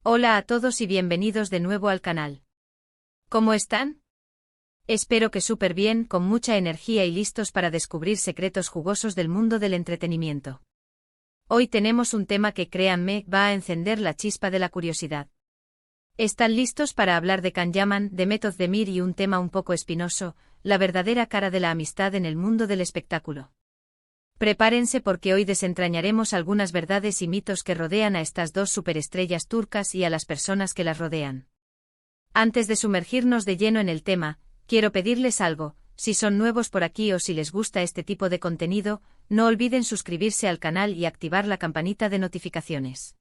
Hola a todos y bienvenidos de nuevo al canal. ¿Cómo están? Espero que súper bien, con mucha energía y listos para descubrir secretos jugosos del mundo del entretenimiento. Hoy tenemos un tema que, créanme, va a encender la chispa de la curiosidad. ¿Están listos para hablar de Can-Yaman, de Method Demir y un tema un poco espinoso, la verdadera cara de la amistad en el mundo del espectáculo? Prepárense porque hoy desentrañaremos algunas verdades y mitos que rodean a estas dos superestrellas turcas y a las personas que las rodean. Antes de sumergirnos de lleno en el tema, quiero pedirles algo: si son nuevos por aquí o si les gusta este tipo de contenido, no olviden suscribirse al canal y activar la campanita de notificaciones.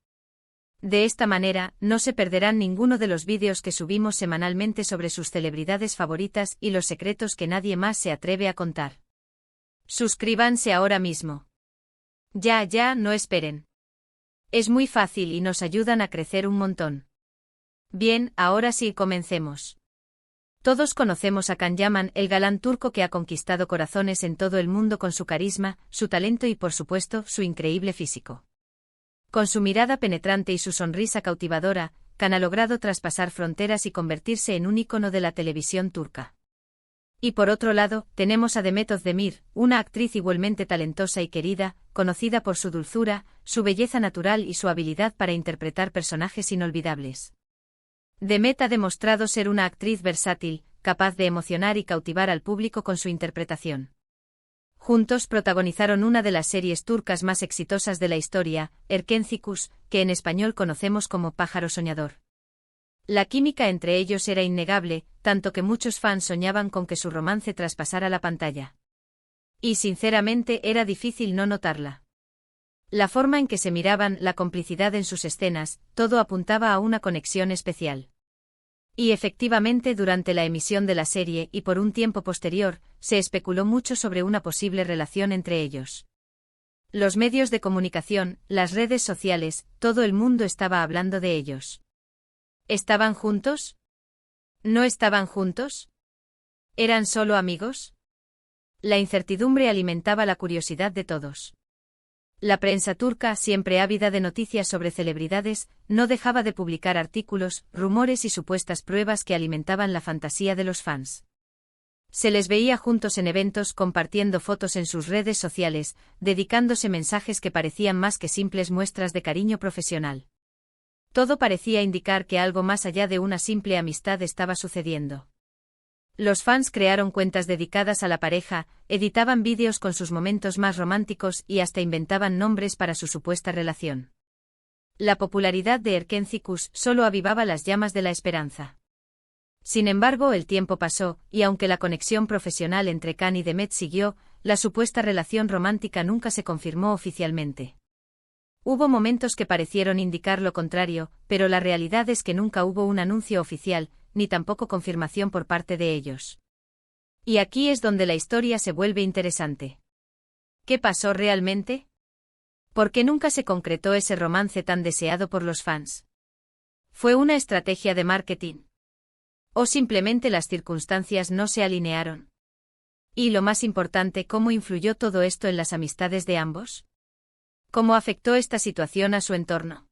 De esta manera, no se perderán ninguno de los vídeos que subimos semanalmente sobre sus celebridades favoritas y los secretos que nadie más se atreve a contar. Suscríbanse ahora mismo. Ya, no esperen. Es muy fácil y nos ayudan a crecer un montón. Bien, ahora sí, comencemos. Todos conocemos a Can-Yaman, el galán turco que ha conquistado corazones en todo el mundo con su carisma, su talento y, por supuesto, su increíble físico. Con su mirada penetrante y su sonrisa cautivadora, Can ha logrado traspasar fronteras y convertirse en un ícono de la televisión turca. Y por otro lado, tenemos a Demet Özdemir, una actriz igualmente talentosa y querida, conocida por su dulzura, su belleza natural y su habilidad para interpretar personajes inolvidables. Demet ha demostrado ser una actriz versátil, capaz de emocionar y cautivar al público con su interpretación. Juntos protagonizaron una de las series turcas más exitosas de la historia, Erkencikus, que en español conocemos como Pájaro Soñador. La química entre ellos era innegable, tanto que muchos fans soñaban con que su romance traspasara la pantalla. Y sinceramente era difícil no notarla. La forma en que se miraban, la complicidad en sus escenas, todo apuntaba a una conexión especial. Y efectivamente, durante la emisión de la serie y por un tiempo posterior, se especuló mucho sobre una posible relación entre ellos. Los medios de comunicación, las redes sociales, todo el mundo estaba hablando de ellos. ¿Estaban juntos? ¿No estaban juntos? ¿Eran solo amigos? La incertidumbre alimentaba la curiosidad de todos. La prensa turca, siempre ávida de noticias sobre celebridades, no dejaba de publicar artículos, rumores y supuestas pruebas que alimentaban la fantasía de los fans. Se les veía juntos en eventos, compartiendo fotos en sus redes sociales, dedicándose mensajes que parecían más que simples muestras de cariño profesional. Todo parecía indicar que algo más allá de una simple amistad estaba sucediendo. Los fans crearon cuentas dedicadas a la pareja, editaban vídeos con sus momentos más románticos y hasta inventaban nombres para su supuesta relación. La popularidad de Erkencikus solo avivaba las llamas de la esperanza. Sin embargo, el tiempo pasó, y aunque la conexión profesional entre Can y Demet siguió, la supuesta relación romántica nunca se confirmó oficialmente. Hubo momentos que parecieron indicar lo contrario, pero la realidad es que nunca hubo un anuncio oficial, ni tampoco confirmación por parte de ellos. Y aquí es donde la historia se vuelve interesante. ¿Qué pasó realmente? ¿Por qué nunca se concretó ese romance tan deseado por los fans? ¿Fue una estrategia de marketing? ¿O simplemente las circunstancias no se alinearon? Y lo más importante, ¿cómo influyó todo esto en las amistades de ambos? ¿Cómo afectó esta situación a su entorno?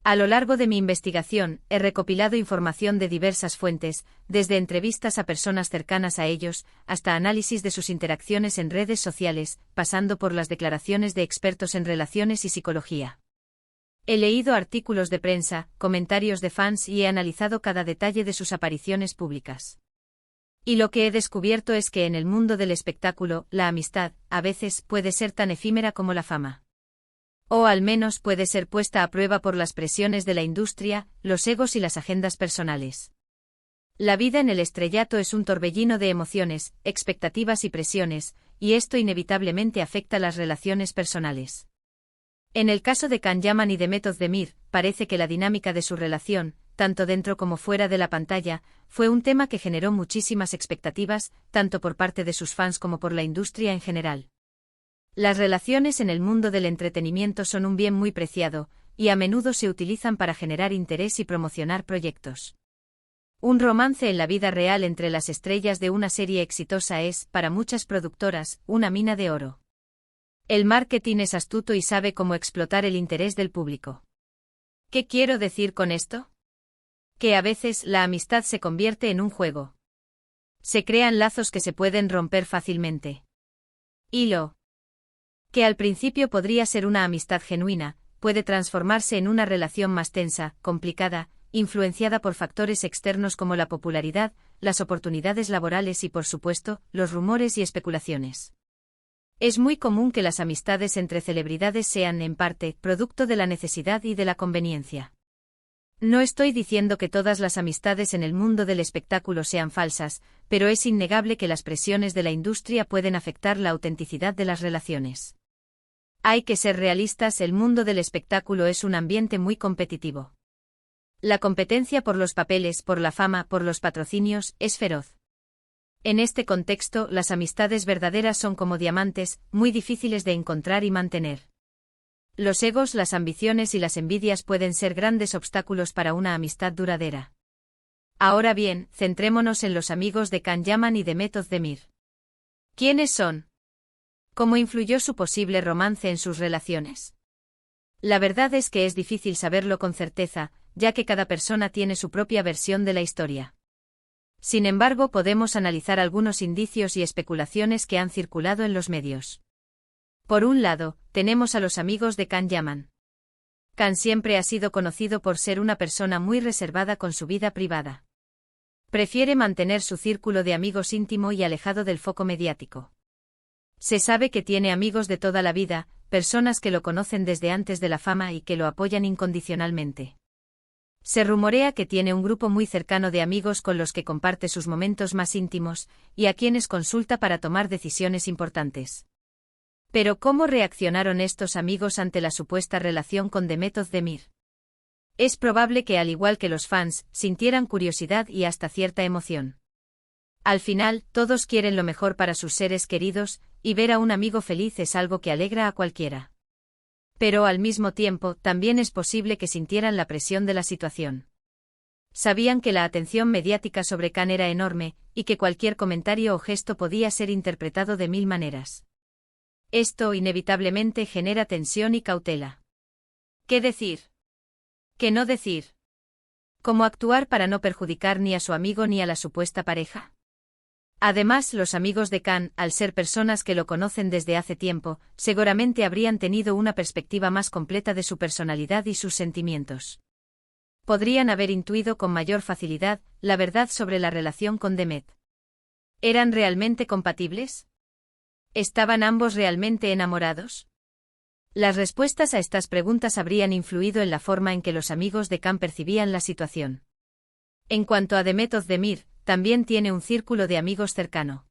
A lo largo de mi investigación, he recopilado información de diversas fuentes, desde entrevistas a personas cercanas a ellos, hasta análisis de sus interacciones en redes sociales, pasando por las declaraciones de expertos en relaciones y psicología. He leído artículos de prensa, comentarios de fans y he analizado cada detalle de sus apariciones públicas. Y lo que he descubierto es que en el mundo del espectáculo, la amistad, a veces, puede ser tan efímera como la fama. O al menos puede ser puesta a prueba por las presiones de la industria, los egos y las agendas personales. La vida en el estrellato es un torbellino de emociones, expectativas y presiones, y esto inevitablemente afecta las relaciones personales. En el caso de Can-Yaman y Demet Özdemir, parece que la dinámica de su relación, tanto dentro como fuera de la pantalla, fue un tema que generó muchísimas expectativas, tanto por parte de sus fans como por la industria en general. Las relaciones en el mundo del entretenimiento son un bien muy preciado, y a menudo se utilizan para generar interés y promocionar proyectos. Un romance en la vida real entre las estrellas de una serie exitosa es, para muchas productoras, una mina de oro. El marketing es astuto y sabe cómo explotar el interés del público. ¿Qué quiero decir con esto? Que a veces la amistad se convierte en un juego. Se crean lazos que se pueden romper fácilmente. Y lo que al principio podría ser una amistad genuina, puede transformarse en una relación más tensa, complicada, influenciada por factores externos como la popularidad, las oportunidades laborales y, por supuesto, los rumores y especulaciones. Es muy común que las amistades entre celebridades sean, en parte, producto de la necesidad y de la conveniencia. No estoy diciendo que todas las amistades en el mundo del espectáculo sean falsas, pero es innegable que las presiones de la industria pueden afectar la autenticidad de las relaciones. Hay que ser realistas, el mundo del espectáculo es un ambiente muy competitivo. La competencia por los papeles, por la fama, por los patrocinios, es feroz. En este contexto, las amistades verdaderas son como diamantes, muy difíciles de encontrar y mantener. Los egos, las ambiciones y las envidias pueden ser grandes obstáculos para una amistad duradera. Ahora bien, centrémonos en los amigos de Can Yaman y Demet Özdemir. ¿Quiénes son? ¿Cómo influyó su posible romance en sus relaciones? La verdad es que es difícil saberlo con certeza, ya que cada persona tiene su propia versión de la historia. Sin embargo, podemos analizar algunos indicios y especulaciones que han circulado en los medios. Por un lado, tenemos a los amigos de Can Yaman. Can siempre ha sido conocido por ser una persona muy reservada con su vida privada. Prefiere mantener su círculo de amigos íntimo y alejado del foco mediático. Se sabe que tiene amigos de toda la vida, personas que lo conocen desde antes de la fama y que lo apoyan incondicionalmente. Se rumorea que tiene un grupo muy cercano de amigos con los que comparte sus momentos más íntimos, y a quienes consulta para tomar decisiones importantes. Pero ¿cómo reaccionaron estos amigos ante la supuesta relación con Demet Özdemir? Es probable que, al igual que los fans, sintieran curiosidad y hasta cierta emoción. Al final, todos quieren lo mejor para sus seres queridos, y ver a un amigo feliz es algo que alegra a cualquiera. Pero al mismo tiempo, también es posible que sintieran la presión de la situación. Sabían que la atención mediática sobre Can era enorme, y que cualquier comentario o gesto podía ser interpretado de mil maneras. Esto inevitablemente genera tensión y cautela. ¿Qué decir? ¿Qué no decir? ¿Cómo actuar para no perjudicar ni a su amigo ni a la supuesta pareja? Además, los amigos de Can, al ser personas que lo conocen desde hace tiempo, seguramente habrían tenido una perspectiva más completa de su personalidad y sus sentimientos. Podrían haber intuido con mayor facilidad la verdad sobre la relación con Demet. ¿Eran realmente compatibles? ¿Estaban ambos realmente enamorados? Las respuestas a estas preguntas habrían influido en la forma en que los amigos de Can percibían la situación. En cuanto a Demet Özdemir, también tiene un círculo de amigos cercano.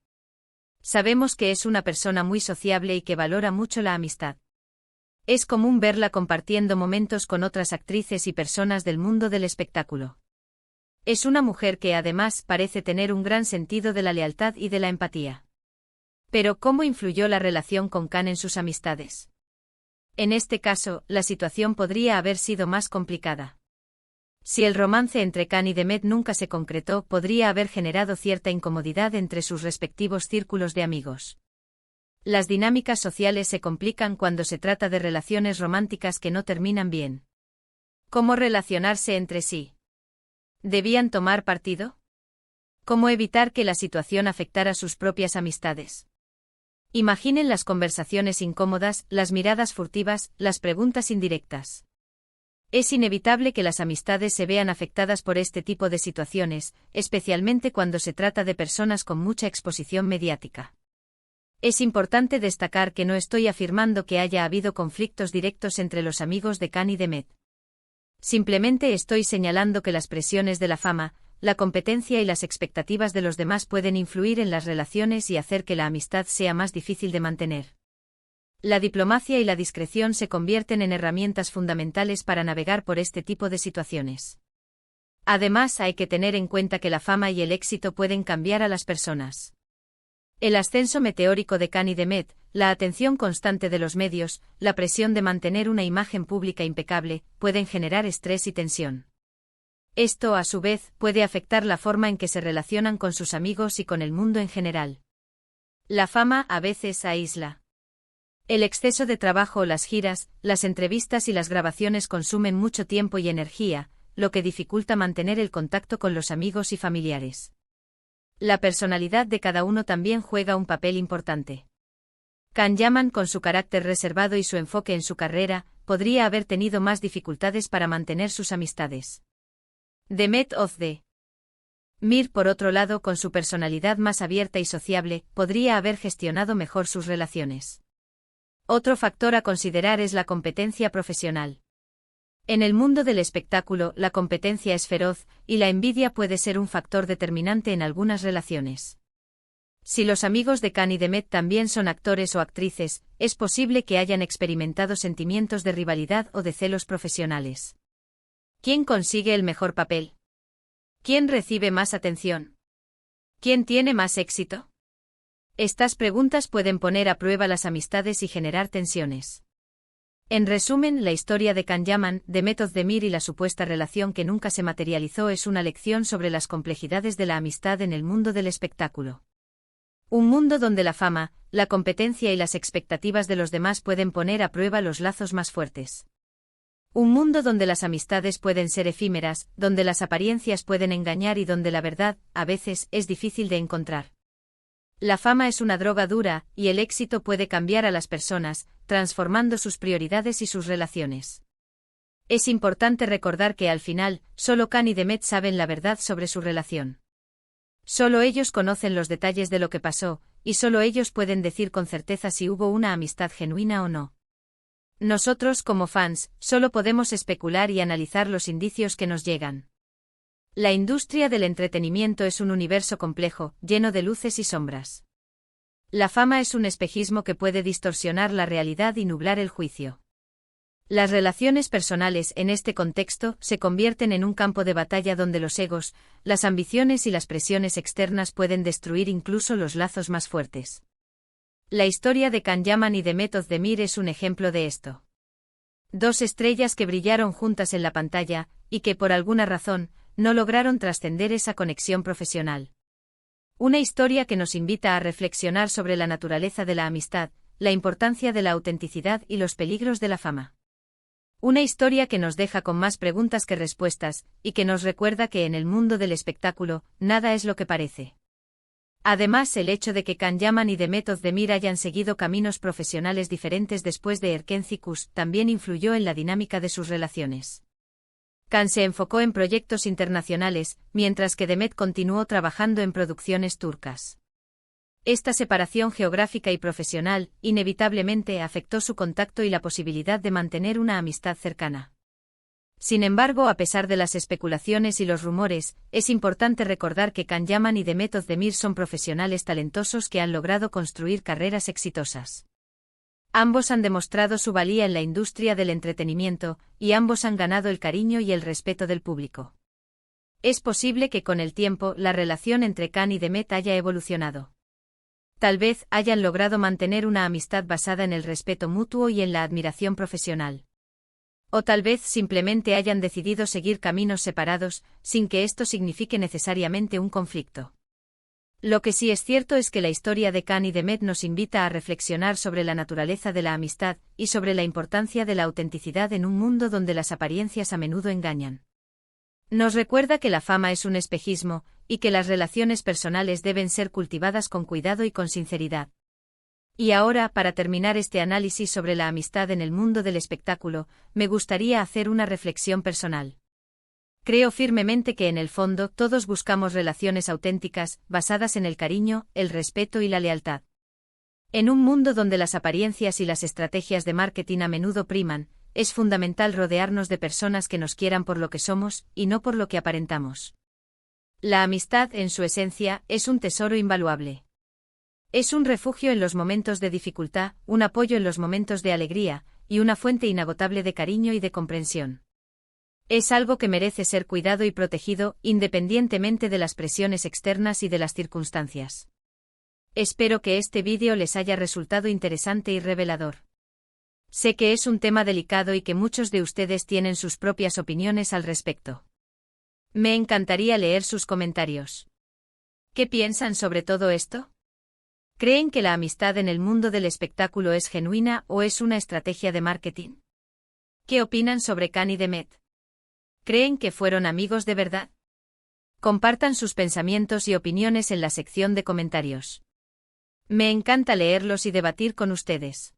Sabemos que es una persona muy sociable y que valora mucho la amistad. Es común verla compartiendo momentos con otras actrices y personas del mundo del espectáculo. Es una mujer que además parece tener un gran sentido de la lealtad y de la empatía. Pero ¿cómo influyó la relación con Can en sus amistades? En este caso, la situación podría haber sido más complicada. Si el romance entre Can y Demet nunca se concretó, podría haber generado cierta incomodidad entre sus respectivos círculos de amigos. Las dinámicas sociales se complican cuando se trata de relaciones románticas que no terminan bien. ¿Cómo relacionarse entre sí? ¿Debían tomar partido? ¿Cómo evitar que la situación afectara sus propias amistades? Imaginen las conversaciones incómodas, las miradas furtivas, las preguntas indirectas. Es inevitable que las amistades se vean afectadas por este tipo de situaciones, especialmente cuando se trata de personas con mucha exposición mediática. Es importante destacar que no estoy afirmando que haya habido conflictos directos entre los amigos de Can y Demet. Simplemente estoy señalando que las presiones de la fama, la competencia y las expectativas de los demás pueden influir en las relaciones y hacer que la amistad sea más difícil de mantener. La diplomacia y la discreción se convierten en herramientas fundamentales para navegar por este tipo de situaciones. Además, hay que tener en cuenta que la fama y el éxito pueden cambiar a las personas. El ascenso meteórico de Can y Demet, la atención constante de los medios, la presión de mantener una imagen pública impecable, pueden generar estrés y tensión. Esto, a su vez, puede afectar la forma en que se relacionan con sus amigos y con el mundo en general. La fama a veces aísla. El exceso de trabajo, las giras, las entrevistas y las grabaciones consumen mucho tiempo y energía, lo que dificulta mantener el contacto con los amigos y familiares. La personalidad de cada uno también juega un papel importante. Can Yaman, con su carácter reservado y su enfoque en su carrera, podría haber tenido más dificultades para mantener sus amistades. Demet Ozdemir, por otro lado, con su personalidad más abierta y sociable, podría haber gestionado mejor sus relaciones. Otro factor a considerar es la competencia profesional. En el mundo del espectáculo, la competencia es feroz, y la envidia puede ser un factor determinante en algunas relaciones. Si los amigos de Can y Demet también son actores o actrices, es posible que hayan experimentado sentimientos de rivalidad o de celos profesionales. ¿Quién consigue el mejor papel? ¿Quién recibe más atención? ¿Quién tiene más éxito? Estas preguntas pueden poner a prueba las amistades y generar tensiones. En resumen, la historia de Can Yaman, Demet Ozdemir y la supuesta relación que nunca se materializó es una lección sobre las complejidades de la amistad en el mundo del espectáculo. Un mundo donde la fama, la competencia y las expectativas de los demás pueden poner a prueba los lazos más fuertes. Un mundo donde las amistades pueden ser efímeras, donde las apariencias pueden engañar y donde la verdad, a veces, es difícil de encontrar. La fama es una droga dura, y el éxito puede cambiar a las personas, transformando sus prioridades y sus relaciones. Es importante recordar que al final, solo Can y Demet saben la verdad sobre su relación. Solo ellos conocen los detalles de lo que pasó, y solo ellos pueden decir con certeza si hubo una amistad genuina o no. Nosotros, como fans, solo podemos especular y analizar los indicios que nos llegan. La industria del entretenimiento es un universo complejo, lleno de luces y sombras. La fama es un espejismo que puede distorsionar la realidad y nublar el juicio. Las relaciones personales, en este contexto, se convierten en un campo de batalla donde los egos, las ambiciones y las presiones externas pueden destruir incluso los lazos más fuertes. La historia de Can Yaman y Demet Ozdemir es un ejemplo de esto. Dos estrellas que brillaron juntas en la pantalla, y que por alguna razón, no lograron trascender esa conexión profesional. Una historia que nos invita a reflexionar sobre la naturaleza de la amistad, la importancia de la autenticidad y los peligros de la fama. Una historia que nos deja con más preguntas que respuestas, y que nos recuerda que en el mundo del espectáculo, nada es lo que parece. Además, el hecho de que Can Yaman y Demet Ozdemir hayan seguido caminos profesionales diferentes después de Erkencikus también influyó en la dinámica de sus relaciones. Can se enfocó en proyectos internacionales, mientras que Demet continuó trabajando en producciones turcas. Esta separación geográfica y profesional, inevitablemente afectó su contacto y la posibilidad de mantener una amistad cercana. Sin embargo, a pesar de las especulaciones y los rumores, es importante recordar que Can Yaman y Demet Ozdemir son profesionales talentosos que han logrado construir carreras exitosas. Ambos han demostrado su valía en la industria del entretenimiento, y ambos han ganado el cariño y el respeto del público. Es posible que con el tiempo la relación entre Can y Demet haya evolucionado. Tal vez hayan logrado mantener una amistad basada en el respeto mutuo y en la admiración profesional. O tal vez simplemente hayan decidido seguir caminos separados, sin que esto signifique necesariamente un conflicto. Lo que sí es cierto es que la historia de Can y Demet nos invita a reflexionar sobre la naturaleza de la amistad, y sobre la importancia de la autenticidad en un mundo donde las apariencias a menudo engañan. Nos recuerda que la fama es un espejismo, y que las relaciones personales deben ser cultivadas con cuidado y con sinceridad. Y ahora, para terminar este análisis sobre la amistad en el mundo del espectáculo, me gustaría hacer una reflexión personal. Creo firmemente que en el fondo todos buscamos relaciones auténticas, basadas en el cariño, el respeto y la lealtad. En un mundo donde las apariencias y las estrategias de marketing a menudo priman, es fundamental rodearnos de personas que nos quieran por lo que somos, y no por lo que aparentamos. La amistad, en su esencia, es un tesoro invaluable. Es un refugio en los momentos de dificultad, un apoyo en los momentos de alegría, y una fuente inagotable de cariño y de comprensión. Es algo que merece ser cuidado y protegido, independientemente de las presiones externas y de las circunstancias. Espero que este vídeo les haya resultado interesante y revelador. Sé que es un tema delicado y que muchos de ustedes tienen sus propias opiniones al respecto. Me encantaría leer sus comentarios. ¿Qué piensan sobre todo esto? ¿Creen que la amistad en el mundo del espectáculo es genuina o es una estrategia de marketing? ¿Qué opinan sobre Khan y Demet? ¿Creen que fueron amigos de verdad? Compartan sus pensamientos y opiniones en la sección de comentarios. Me encanta leerlos y debatir con ustedes.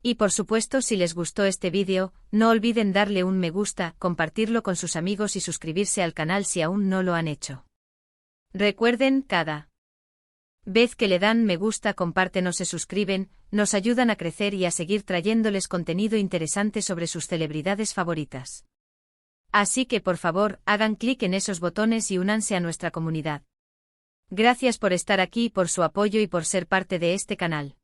Y por supuesto, si les gustó este vídeo, no olviden darle un me gusta, compartirlo con sus amigos y suscribirse al canal si aún no lo han hecho. Recuerden, cada vez que le dan me gusta, comparten o se suscriben, nos ayudan a crecer y a seguir trayéndoles contenido interesante sobre sus celebridades favoritas. Así que por favor, hagan clic en esos botones y únanse a nuestra comunidad. Gracias por estar aquí, por su apoyo y por ser parte de este canal.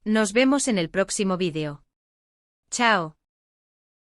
Nos vemos en el próximo vídeo. Chao.